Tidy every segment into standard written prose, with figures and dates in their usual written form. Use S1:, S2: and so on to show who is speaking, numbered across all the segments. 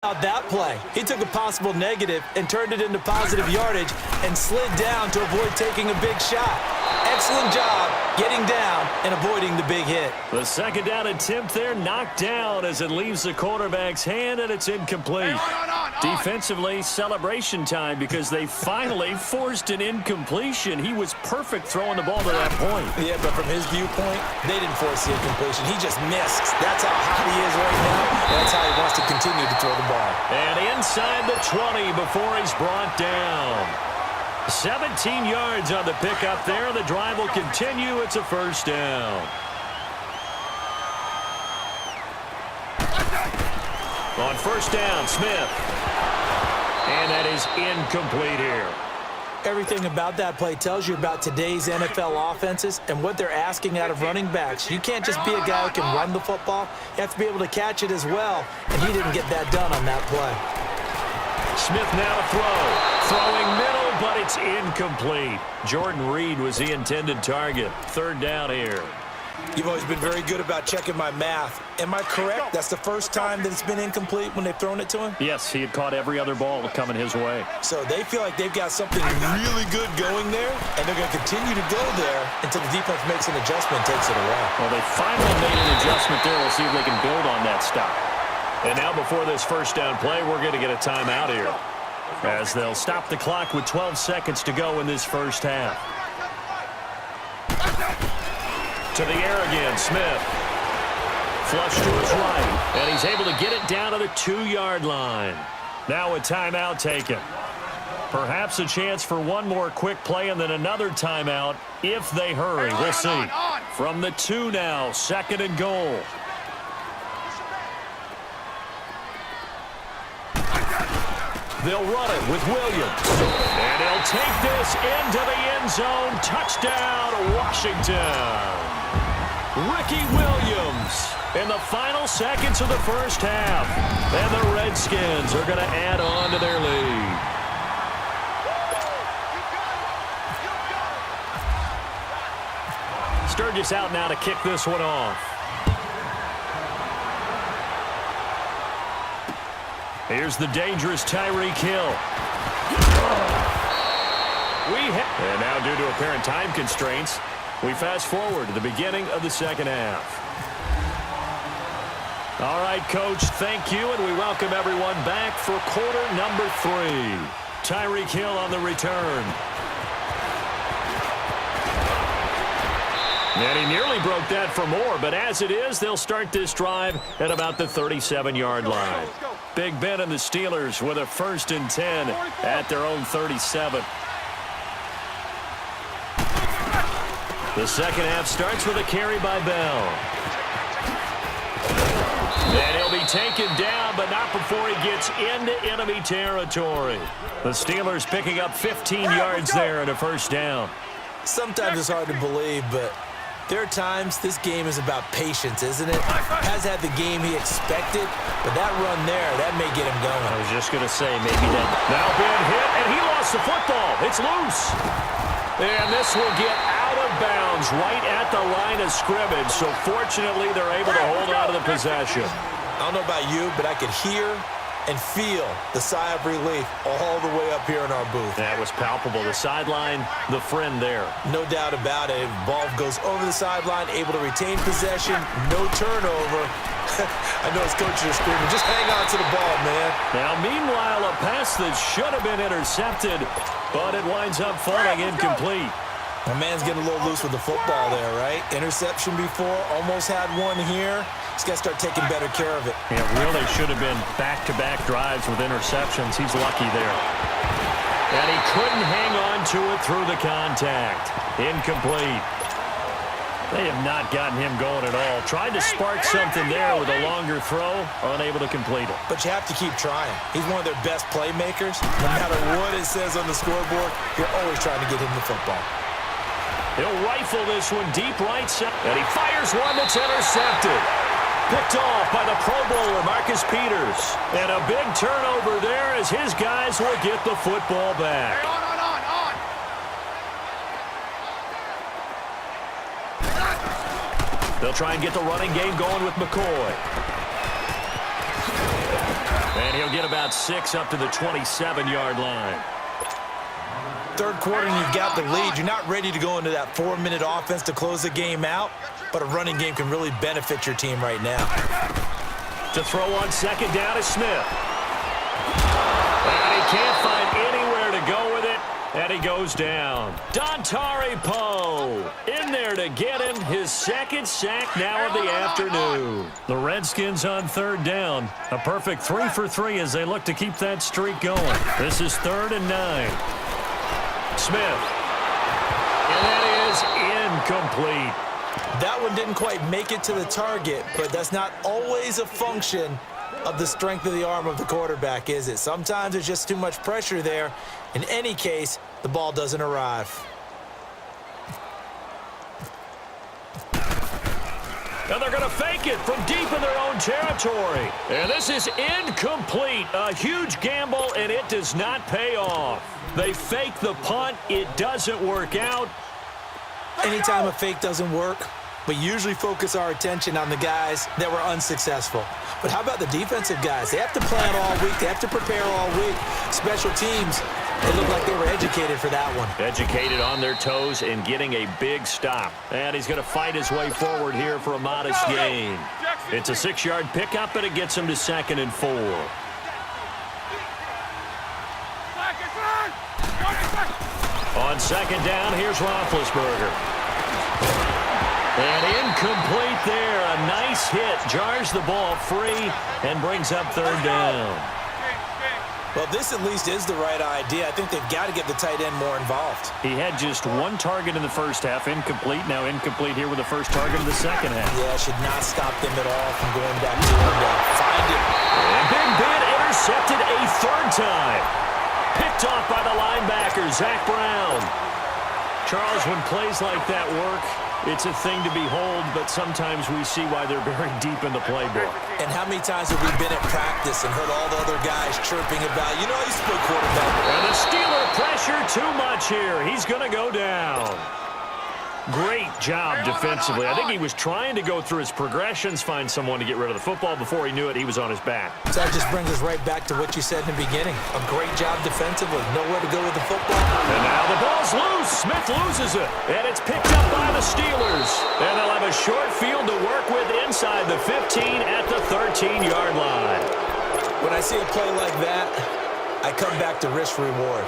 S1: That play. He took a possible negative and turned it into positive yardage and slid down to avoid taking a big shot. Excellent job getting down and avoiding the big hit.
S2: The second down attempt there knocked down as it leaves the quarterback's hand, and it's incomplete. Defensively, celebration time because they finally forced an incompletion. He was perfect throwing the ball to that point.
S1: Yeah, but from his viewpoint, they didn't force the incompletion. He just missed. That's how hot he is right now. That's how he wants to continue to throw the ball.
S2: And inside the 20 before he's brought down. 17 yards on the pickup there. The drive will continue. It's a first down. On first down, Smith. And that is incomplete here.
S1: Everything about that play tells you about today's NFL offenses and what they're asking out of running backs. You can't just be a guy who can run the football. You have to be able to catch it as well, and he didn't get that done on that play.
S2: Smith now to throw. Throwing middle, but it's incomplete. Jordan Reed was the intended target. Third down here.
S1: You've always been very good about checking my math. Am I correct? That's the first time that it's been incomplete when they've thrown it to him?
S2: Yes, he had caught every other ball coming his way.
S1: So they feel like they've got something really good going there, and they're going to continue to go there until the defense makes an adjustment and takes it away.
S2: Well, they finally made an adjustment there. We'll see if they can build on that stop. And now before this first down play, we're going to get a timeout here, as they'll stop the clock with 12 seconds to go in this first half. To the air again, Smith. Flush to his right, and he's able to get it down to the 2-yard line. Now a timeout taken. Perhaps a chance for one more quick play and then another timeout if they hurry. We'll see. From the 2 now, second and goal. They'll run it with Williams. And he'll take this into the end zone. Touchdown, Washington. Ricky Williams in the final seconds of the first half. And the Redskins are going to add on to their lead. Sturgis out now to kick this one off. Here's the dangerous Tyreek Hill. And now, due to apparent time constraints, we fast forward to the beginning of the second half. All right, Coach, thank you, and we welcome everyone back for quarter number 3. Tyreek Hill on the return. And he nearly broke that for more, but as it is, they'll start this drive at about the 37-yard line. Big Ben and the Steelers with a 1st and 10 at their own 37. The second half starts with a carry by Bell. And he'll be taken down, but not before he gets into enemy territory. The Steelers picking up 15 yards there and a first down.
S1: Sometimes it's hard to believe, but there are times this game is about patience, isn't it? Has had the game he expected, but that run there, that may get him going.
S2: I was just going to say maybe that. Now Ben hit, and he lost the football. It's loose. And this will get out of bounds right at the line of scrimmage, so fortunately they're able to hold on to the possession.
S1: I don't know about you, but I could hear and feel the sigh of relief all the way up here in our booth.
S2: That was palpable. The sideline, the friend there.
S1: No doubt about it. Ball goes over the sideline, able to retain possession, no turnover. I know his coaches are screaming, just hang on to the ball, man.
S2: Now, meanwhile, a pass that should have been intercepted, but it winds up falling incomplete.
S1: My man's getting a little loose with the football there, right? Interception before, almost had one here. He's got to start taking better care of it.
S2: Yeah, really should have been back-to-back drives with interceptions. He's lucky there. And he couldn't hang on to it through the contact. Incomplete. They have not gotten him going at all. Tried to spark something there with a longer throw, unable to complete it.
S1: But you have to keep trying. He's one of their best playmakers. No matter what it says on the scoreboard, you're always trying to get him the football.
S2: He'll rifle this one deep right side. And he fires one that's intercepted. Picked off by the Pro Bowler, Marcus Peters. And a big turnover there as his guys will get the football back. They'll try and get the running game going with McCoy. And he'll get about 6 up to the 27-yard line.
S1: Third quarter and you've got the lead. You're not ready to go into that 4-minute offense to close the game out, but a running game can really benefit your team right now.
S2: To throw on second down is Smith. And he can't find anywhere to go with it, and he goes down. Dontari Poe in there to get him his second sack now of the afternoon. The Redskins on third down. A perfect 3 for 3 as they look to keep that streak going. This is 3rd and 9. Smith. And that is incomplete.
S1: That one didn't quite make it to the target, but that's not always a function of the strength of the arm of the quarterback, is it? Sometimes there's just too much pressure there. In any case, the ball doesn't arrive.
S2: And they're going to fake it from deep in their own territory. And this is incomplete. A huge gamble, and it does not pay off. They fake the punt. It doesn't work out.
S1: Anytime a fake doesn't work, we usually focus our attention on the guys that were unsuccessful. But how about the defensive guys? They have to plan all week. They have to prepare all week. Special teams, they look like they were educated for that one.
S2: Educated on their toes and getting a big stop. And he's going to fight his way forward here for a modest gain. It's a 6-yard pickup, and it gets him to 2nd and 4. On second down, here's Roethlisberger. And incomplete there. A nice hit. Jars the ball free and brings up 3rd down.
S1: Well, this at least is the right idea. I think they've got to get the tight end more involved.
S2: He had just 1 target in the first half. Incomplete. Now incomplete here with the first target of the second half.
S1: Yeah, should not stop them at all from going back to find it.
S2: And Big Ben intercepted a 3rd time. Picked off by the linebacker, Zach Brown. Charles, when plays like that work, it's a thing to behold, but sometimes we see why they're very deep in the playbook.
S1: And how many times have we been at practice and heard all the other guys chirping about, you know, I used to play quarterback.
S2: And the Steeler pressure too much here. He's going to go down. Great job defensively. I think he was trying to go through his progressions, find someone to get rid of the football. Before he knew it, he was on his back.
S1: So that just brings us right back to what you said in the beginning. A great job defensively. Nowhere to go with the football.
S2: And now the ball's loose. Smith loses it. And it's picked up by the Steelers. And they'll have a short field to work with inside the 15 at the 13-yard line.
S1: When I see a play like that, I come back to risk-reward.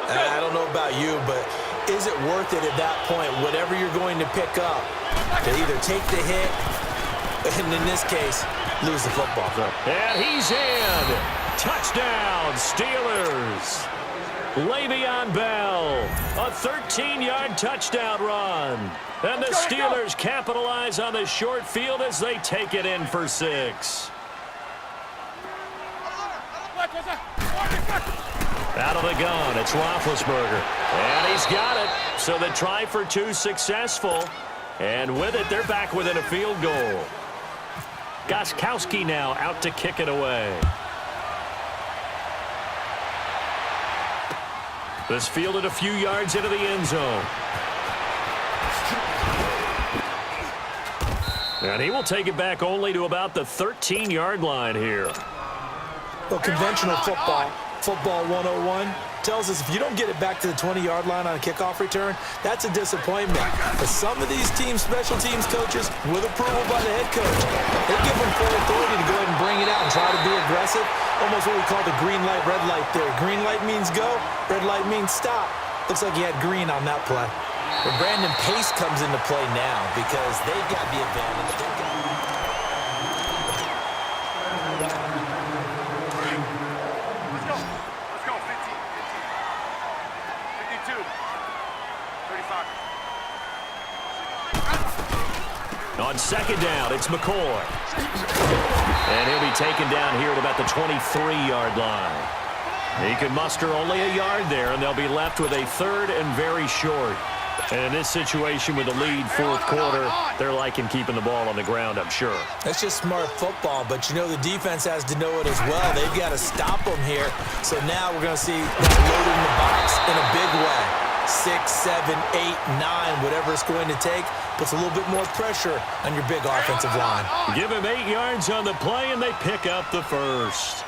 S1: I don't know about you, but is it worth it at that point, whatever you're going to pick up, to either take the hit, and in this case, lose the football?
S2: And he's in. Touchdown, Steelers. Le'Veon Bell, a 13-yard touchdown run. And the Steelers capitalize on the short field as they take it in for 6. Out of the gun, it's Roethlisberger. And he's got it. So the try for 2 successful. And with it, they're back within a field goal. Gostkowski now out to kick it away. This fielded a few yards into the end zone. And he will take it back only to about the 13-yard line here.
S1: Well, conventional football 101, tells us if you don't get it back to the 20-yard line on a kickoff return, that's a disappointment. But some of these teams, special teams coaches, with approval by the head coach, they give them full authority to go ahead and bring it out and try to be aggressive. Almost what we call the green light, red light theory. Green light means go, red light means stop. Looks like he had green on that play. But Brandon Pace comes into play now because they've got the advantage.
S2: On second down, it's McCoy. And he'll be taken down here at about the 23-yard line. He can muster only a yard there, and they'll be left with a 3rd and very short. And in this situation with the lead 4th quarter, they're liking keeping the ball on the ground, I'm sure.
S1: That's just smart football, but you know the defense has to know it as well. They've got to stop them here. So now we're going to see that loading the box in a big way. 6, 7, 8, 9, whatever it's going to take, puts a little bit more pressure on your big offensive line.
S2: Give him 8 yards on the play, and they pick up the first.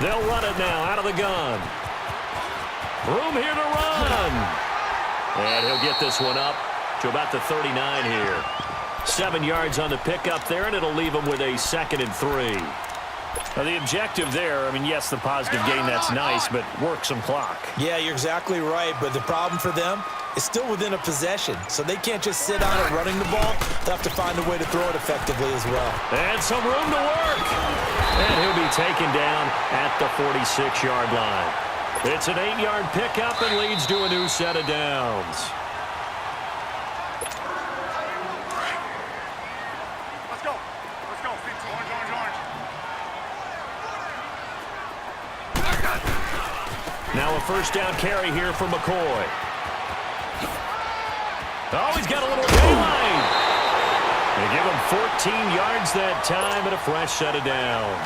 S2: They'll run it now out of the gun. Room here to run. And he'll get this one up to about the 39 here. 7 yards on the pickup there, and it'll leave him with a 2nd and 3. Now, the objective there, I mean, yes, the positive gain, that's nice, but work some clock.
S1: Yeah, you're exactly right, but the problem for them is still within a possession, so they can't just sit on it running the ball. They'll have to find a way to throw it effectively as well.
S2: And some room to work. And he'll be taken down at the 46-yard line. It's an 8-yard pickup and leads to a new set of downs. Now a first down carry here for McCoy. Oh, he's got a little daylight. They give him 14 yards that time and a fresh set of downs.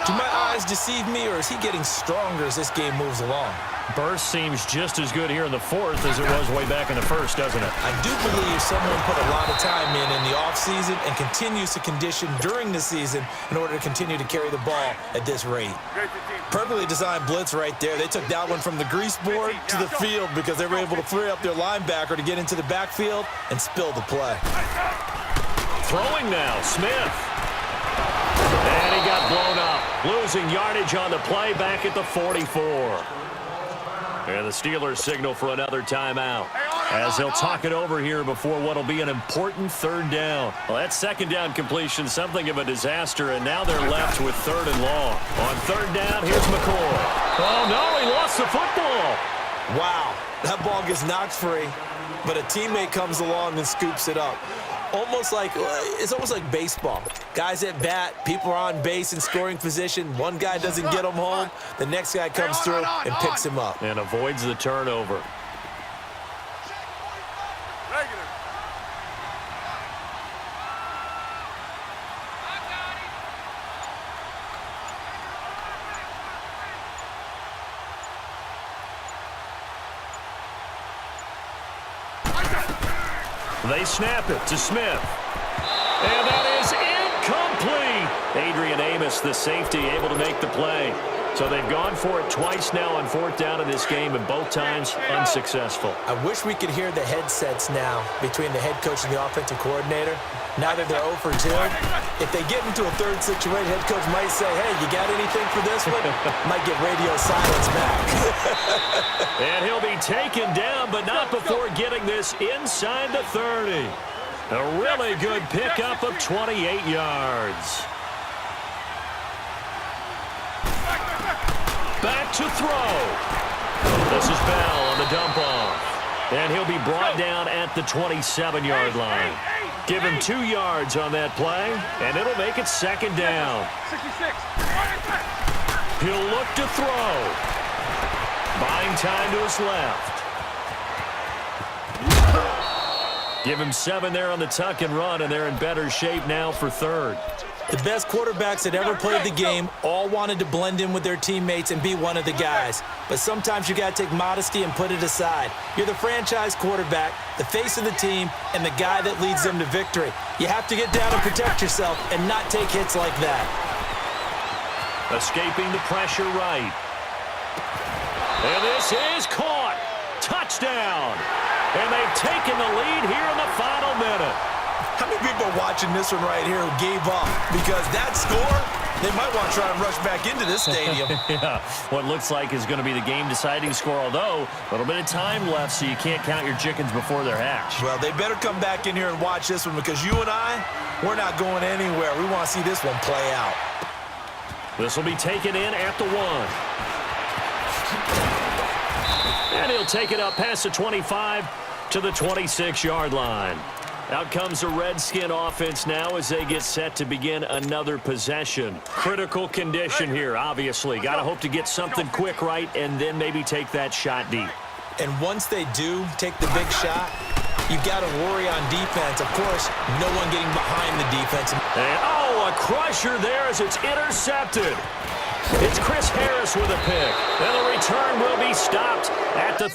S1: Do my eyes deceive me, or is he getting stronger as this game moves along?
S2: Burst seems just as good here in the 4th as it was way back in the 1st, doesn't it?
S1: I do believe someone put a lot of time in the offseason and continues to condition during the season in order to continue to carry the ball at this rate. Perfectly designed blitz right there. They took that one from the grease board to the field because they were able to free up their linebacker to get into the backfield and spill the play.
S2: Throwing now, Smith. And he got blown up, losing yardage on the play back at the 44. And the Steelers signal for another timeout as they'll talk it over here before what will be an important 3rd down. Well, that 2nd down completion, something of a disaster, and now they're left with 3rd and long. On 3rd down, here's McCoy. Oh, no, he lost the football.
S1: Wow, that ball gets knocked free, but a teammate comes along and scoops it up. It's almost like baseball. Guys at bat, people are on base in scoring position. One guy doesn't get him home. The next guy comes through and picks him up.
S2: And avoids the turnover. They snap it to Smith. And that is incomplete. Adrian Amos, the safety, able to make the play. So they've gone for it twice now on 4th down in this game, and both times unsuccessful.
S1: I wish we could hear the headsets now between the head coach and the offensive coordinator. Now that they're 0 for 2, if they get into a 3rd situation, head coach might say, hey, you got anything for this one? Might get radio silence back.
S2: And he'll be taken down, but not before getting this inside the 30. A really good pickup of 28 yards. Back to throw. This is Bell on the dump off. And he'll be brought down at the 27-yard line. Give him 2 yards on that play, and it'll make it 2nd down.
S3: 66.
S2: He'll look to throw. Buying time to his left. Give him 7 there on the tuck and run, and they're in better shape now for 3rd.
S1: The best quarterbacks that ever played the game all wanted to blend in with their teammates and be one of the guys. But sometimes you got to take modesty and put it aside. You're the franchise quarterback, the face of the team, and the guy that leads them to victory. You have to get down and protect yourself and not take hits like that.
S2: Escaping the pressure right. And this is caught. Touchdown. And they've taken the lead here in the final minute.
S1: How many people are watching this one right here who gave up? Because that score, they might want to try and rush back into this stadium.
S2: Yeah, what looks like is going to be the game-deciding score, although a little bit of time left, so you can't count your chickens before they're hatched.
S1: Well, they better come back in here and watch this one because you and I, we're not going anywhere. We want to see this one play out.
S2: This will be taken in at the 1. And he'll take it up past the 25 to the 26-yard line. Out comes the Redskin offense now as they get set to begin another possession. Critical condition here, obviously. Got to hope to get something quick right and then maybe take that shot deep.
S1: And once they do take the big shot, you got to worry on defense. Of course, no one getting behind the defense.
S2: And, oh, a crusher there as it's intercepted. It's Chris Harris with a pick. And the return will be stopped at the